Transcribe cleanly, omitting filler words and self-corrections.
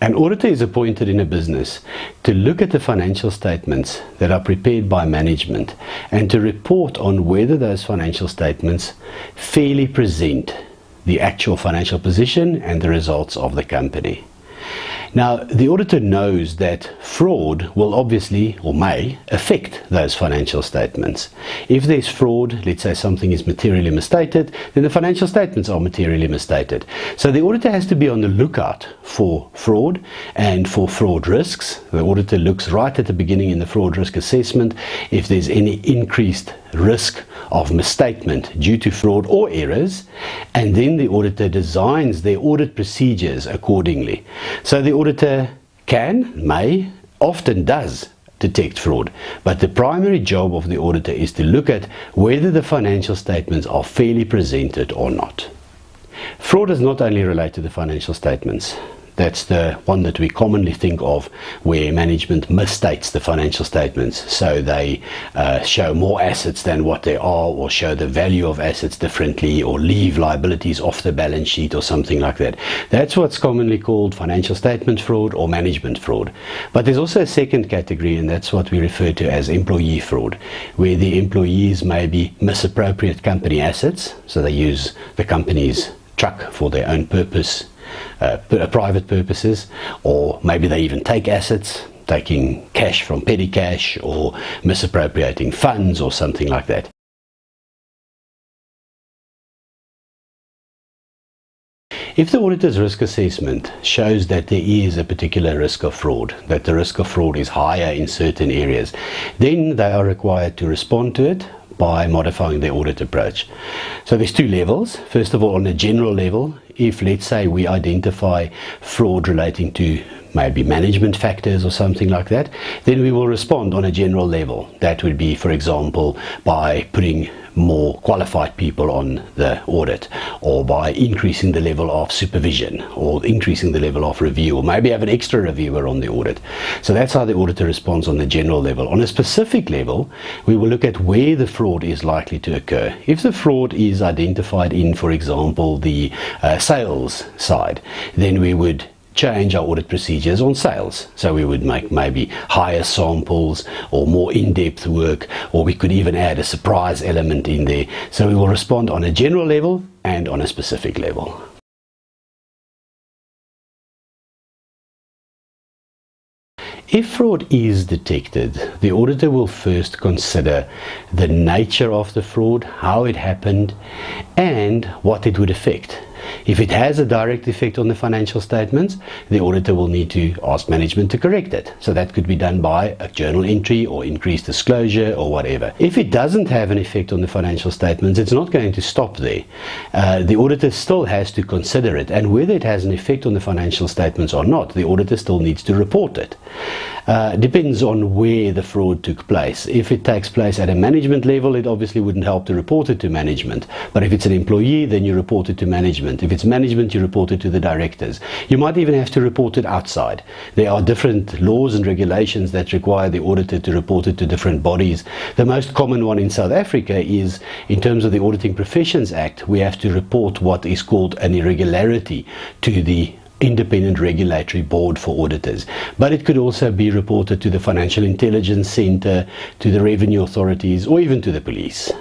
An auditor is appointed in a business to look at the financial statements that are prepared by management and to report on whether those financial statements fairly present the actual financial position and the results of the company. Now, the auditor knows that fraud will obviously or may affect those financial statements. If there's fraud, let's say something is materially misstated, then the financial statements are materially misstated. So the auditor has to be on the lookout for fraud and for fraud risks. The auditor looks right at the beginning in the fraud risk assessment if there's any increased risk of misstatement due to fraud or errors, and then the auditor designs their audit procedures accordingly. So the auditor may, often does detect fraud, but the primary job of the auditor is to look at whether the financial statements are fairly presented or not. Fraud does not only relate to the financial statements. That's the one that we commonly think of, where management misstates the financial statements. So they show more assets than what they are, or show the value of assets differently, or leave liabilities off the balance sheet or something like that. That's what's commonly called financial statement fraud or management fraud. But there's also a second category, and that's what we refer to as employee fraud, where the employees maybe misappropriate company assets. So they use the company's truck for their own purpose, private purposes, or maybe they even take assets, taking cash from petty cash, or misappropriating funds or something like that. If the auditor's risk assessment shows that there is a particular risk of fraud, that the risk of fraud is higher in certain areas, then they are required to respond to it by modifying their audit approach. So there's two levels. First of all, on a general level, if let's say we identify fraud relating to maybe management factors or something like that, then we will respond on a general level. That would be, for example, by putting more qualified people on the audit, or by increasing the level of supervision, or increasing the level of review, or maybe have an extra reviewer on the audit. So that's how the auditor responds on the general level. On a specific level, we will look at where the fraud is likely to occur. If the fraud is identified in, for example, the sales side, then we would change our audit procedures on sales. So we would make maybe higher samples or more in-depth work, or we could even add a surprise element in there. So we will respond on a general level and on a specific level. If fraud is detected, the auditor will first consider the nature of the fraud, how it happened, and what it would affect. If it has a direct effect on the financial statements, the auditor will need to ask management to correct it. So that could be done by a journal entry or increased disclosure or whatever. If it doesn't have an effect on the financial statements, it's not going to stop there. The auditor still has to consider it, and whether it has an effect on the financial statements or not, the auditor still needs to report it. Depends on where the fraud took place. If it takes place at a management level, it obviously wouldn't help to report it to management. But if it's an employee, then you report it to management. If it's management, you report it to the directors. You might even have to report it outside. There are different laws and regulations that require the auditor to report it to different bodies. The most common one in South Africa is, in terms of the Auditing Professions Act, we have to report what is called an irregularity to the Independent Regulatory Board for Auditors. But it could also be reported to the Financial Intelligence Centre, to the revenue authorities, or even to the police.